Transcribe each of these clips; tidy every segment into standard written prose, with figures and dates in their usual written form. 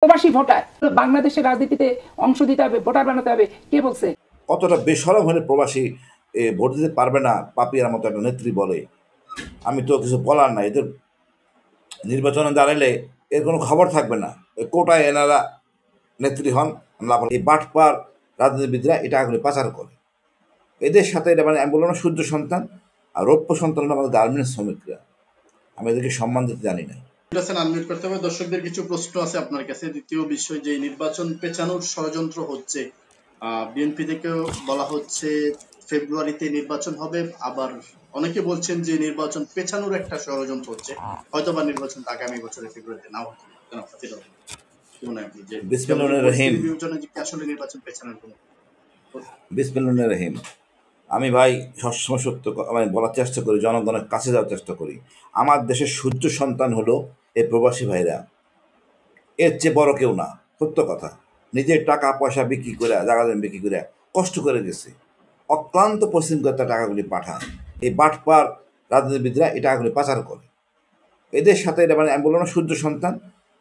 প্রবাসী ভোটার বাংলাদেশের রাজনীতিতে অংশ দিতে হবে, ভোটার বানাতে হবে, কে বলছে? কতটা বেসরম হলে প্রবাসী ভোট দিতে পারবে না পাপিয়ার মতো একটা নেত্রী বলে, আমি তো কিছু বলার নাই। এদের নির্বাচনে দাঁড়ালে এর কোনো খবর থাকবে না, কোটায় এনারা নেত্রী হন লাভ। এই বাটপার রাজনীতিবিদরা এটা আগুনে পাচার করে। এদের সাথে এটা মানে আমি বললাম না, সূর্য সন্তান আর রৌপ্য সন্তান হলো আমাদের গার্মেন্টস শ্রমিকরা। আমি এদেরকে সম্মান দিতে জানি না। আনমিউট করতে হবে। দর্শকদের কিছু প্রশ্ন আছে আপনার কাছে। দ্বিতীয় বিষয়, যে নির্বাচন পেছানোর ষড়যন্ত্র হচ্ছে, বিএনপি থেকেও বলা হচ্ছে ফেব্রুয়ারিতে নির্বাচন হবে, আবার অনেকে বলছেন যে নির্বাচন পেছানোর একটা ষড়যন্ত্র হচ্ছে, হয়তোবা নির্বাচন আগামী বছরের ফেব্রুয়ারিতে নাও হতে পারে। বিসমিল্লাহির রহিম। আসলে নির্বাচন পেছানোর কোনো বিসমিল্লাহির রহিম। আমি ভাই সবসময় সত্য আমি বলার চেষ্টা করি, জনগণের কাছে যাওয়ার চেষ্টা করি। আমার দেশের সূর্য সন্তান হলো এই প্রবাসী ভাইরা, এর চেয়ে বড় কেউ না। সত্য কথা, নিজের টাকা পয়সা বিক্রি করে, জায়গা জমি বিক্রি করে কষ্ট করে গেছে, অক্লান্ত পরিশ্রম করে তার টাকাগুলি পাঠায়। এই বাটপার রাজনীতিবিদরা এই টাকাগুলি পাচার করে। এদের সাথে এটা মানে আমি বললাম না, সূর্য সন্তান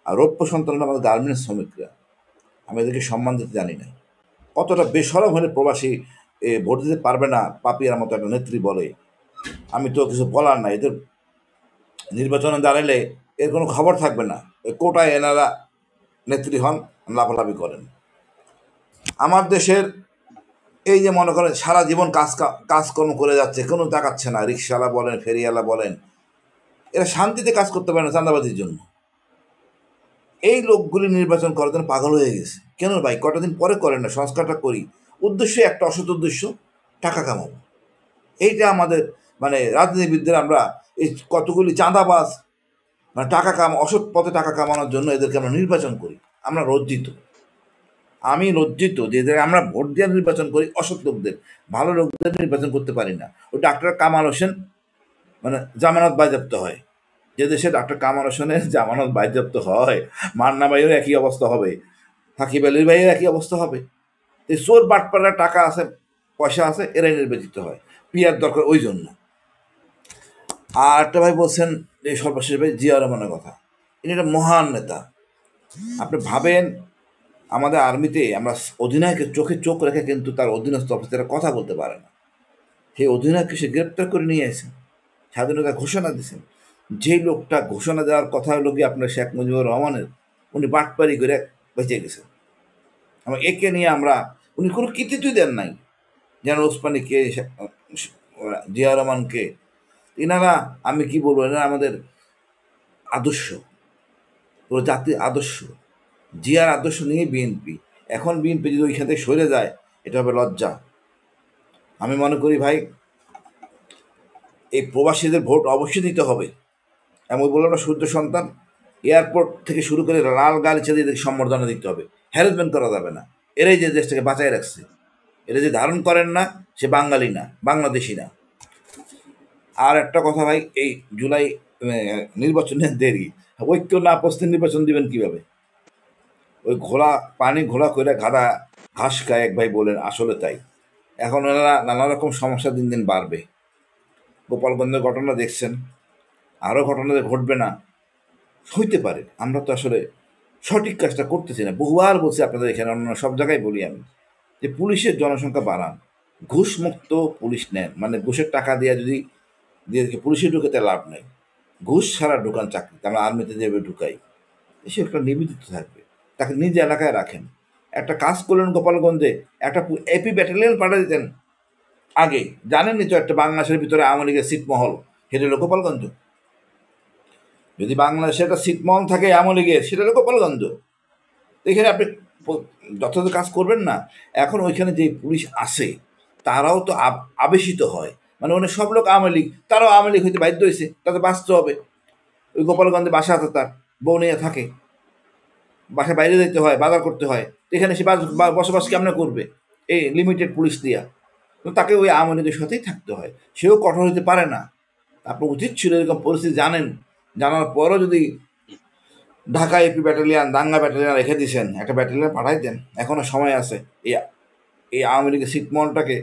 আর রৌপ্য সন্তান হলো আমাদের গার্মেন্টস শ্রমিকরা। আমি এদেরকে সম্মান দিতে জানি না। কতটা বেসরম হলে প্রবাসী ভোট দিতে পারবে না পাপিয়ার মতো একটা নেত্রী বলে, আমি তো কিছু বলার নাই। এদের নির্বাচনে দাঁড়ালে এর কোনো খবর থাকবে না, কোটায় এনারা নেত্রী হন লাফালাফি করেন। আমার দেশের এই যে মনে করেন সারা জীবন কাজকর্ম করে যাচ্ছে, কোনো তাকাচ্ছে না, রিক্সাওয়ালা বলেন, ফেরিওয়ালা বলেন, এরা শান্তিতে কাজ করতে পারে না চাঁদাবাজির জন্য। এই লোকগুলি নির্বাচন করার জন্য পাগল হয়ে গেছে। কেন ভাই, কটা দিন পরে করেন না, সংস্কারটা করি। উদ্দেশ্য একটা, অসৎ উদ্দেশ্য, টাকা কামাবো। এইটা আমাদের মানে রাজনীতিবিদদের আমরা এই কতগুলি চাঁদাবাজ মানে অসৎ পথে টাকা কামানোর জন্য এদেরকে আমরা নির্বাচন করি। আমরা লজ্জিত, আমি লজ্জিত যে এদের আমরা ভোট দিয়ে নির্বাচন করি অসৎ লোকদের, ভালো লোকদের নির্বাচন করতে পারি না। ওই ডাক্তার কামাল হোসেন মানে জামানত বাজেয়াপ্ত হয়, যে দেশে ডাক্তার কামাল হোসেনের জামানত বাজেয়াপ্ত হয়, মান্না ভাইয়ের একই অবস্থা হবে, সাকিব আলীর ভাইয়ের একই অবস্থা হবে। এই চোর বাটপাড়ার টাকা আছে, পয়সা আছে, এরাই নির্বাচিত হয়। পিয়ার দরকার ওই জন্য। আর একটা ভাই বলছেন এই সর্বশেষ ভাই জিয়া রহমানের কথা, ইনি একটা মহান নেতা। আপনি ভাবেন আমাদের আর্মিতে আমরা অধিনায়কের চোখে চোখ রেখে কিন্তু তার অধীনস্থ অফিসাররা কথা বলতে পারে না। সেই অধিনায়ককে সে গ্রেপ্তার করে নিয়ে আসেন, স্বাধীনতা ঘোষণা দিয়েছেন। যেই লোকটা ঘোষণা দেওয়ার কথা হলো গিয়ে আপনার শেখ মুজিবুর রহমানের, উনি বাটপারি করে বেঁচে গেছেন। আমরা একে নিয়ে আমরা, উনি কোনো কৃতিত্বই দেন নাই। যেন ওসমানীকে, জিয়া রহমানকে, এনারা আমি কি বলবো, এনারা আমাদের আদর্শ, পুরো জাতির আদর্শ। জিয়ার আদর্শ নিয়ে বিএনপি। এখন বিএনপি যদি ওইখান থেকে সরে যায়, এটা হবে লজ্জা। আমি মনে করি ভাই এই প্রবাসীদের ভোট অবশ্যই দিতে হবে। এমন বললাম না, সূর্য সন্তান, এয়ারপোর্ট থেকে শুরু করে লাল গাড়ি ছেড়ে এদেরকে সম্বর্ধনা দিতে হবে। হ্যারাসমেন্ট করা যাবে না। এরাই যে দেশটাকে বাঁচায় রাখছে। এরা যে ধারণ করেন না, সে বাঙালি না, বাংলাদেশি না। আর একটা কথা ভাই, এই জুলাই নির্বাচনের দেরি, ঐক্য না প্রস্তুত নির্বাচন দিবেন কিভাবে? ওই পানি ঘোলা করে গাদা ঘাস খায় এক ভাই বলেন, আসলে তাই। এখন ওনারা নানা রকম সমস্যা দিন দিন বাড়বে। গোপালগঞ্জের ঘটনা দেখছেন, আরও ঘটনা ঘটবে না হইতে পারে। আমরা তো আসলে সঠিক কাজটা করতেছি না। বহুবার বলছি আপনাদের এখানে, অন্য সব জায়গায় বলি আমি, যে পুলিশের জনসংখ্যা বাড়ান, ঘুষমুক্ত পুলিশ নেন। মানে ঘুষের টাকা দিয়ে যদি পুলিশে ঢুকে তার লাভ নেই। ঘুষ ছাড়া ঢুকান চাকরিতে, আমরা আর্মিতে যেভাবে ঢুকাই, সে একটা নিবেদিত থাকবে, তাকে নিজ এলাকায় রাখেন। একটা কাজ করলেন গোপালগঞ্জে, একটা এপি ব্যাটালিয়ন পাঠা দিতেন আগে। জানেননি তো, একটা বাংলাদেশের ভিতরে আওয়ামী লীগের ছিটমহল, সেটা হলো গোপালগঞ্জ। যদি বাংলাদেশে একটা ছিটমহল থাকে আওয়ামী লীগের, সেটা হলো গোপালগঞ্জ। এখানে আপনি যথাযথ কাজ করবেন না। এখন ওইখানে যে পুলিশ আসে, তারাও তো আবেশিত হয়। মানে অনেক সব লোক আওয়ামী লীগ, তারাও আওয়ামী লীগ হইতে বাধ্য হয়েছে, তাদের বাঁচতে হবে। ওই গোপালগঞ্জে বাসা আছে, তার বউ নিয়ে থাকে, বাসায় বাইরে যেতে হয়, বাজার করতে হয়। এখানে সে বসবাস কেমনে করবে এই লিমিটেড পুলিশ দিয়া? তো তাকে ওই আওয়ামী লীগের সাথেই থাকতে হয়। সেও কঠোর হতে পারে না। আপনার উচিত ছিল, এরকম পরিস্থিতি জানেন, জানার পরও যদি ঢাকা এপি ব্যাটালিয়ান, দাঙ্গা ব্যাটালিয়ান রেখে দিয়েছেন, একটা ব্যাটালিয়ান পাঠাই দেন, এখনও সময় আছে। এই আওয়ামী লীগের ছিটমহলটাকে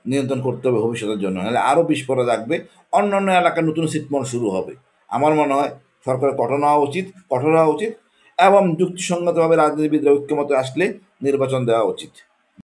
নিয়ন্ত্রণ করতে হবে ভবিষ্যতের জন্য, নাহলে আরও বিস্ফোরণ রাখবে। অন্য অন্য এলাকায় নতুন ছিটমহল শুরু হবে। আমার মনে হয় সরকারের কঠোর হওয়া উচিত। এবং যুক্তিসঙ্গতভাবে রাজনীতিবিদরা ঐক্যমতে আসলে নির্বাচন দেওয়া উচিত।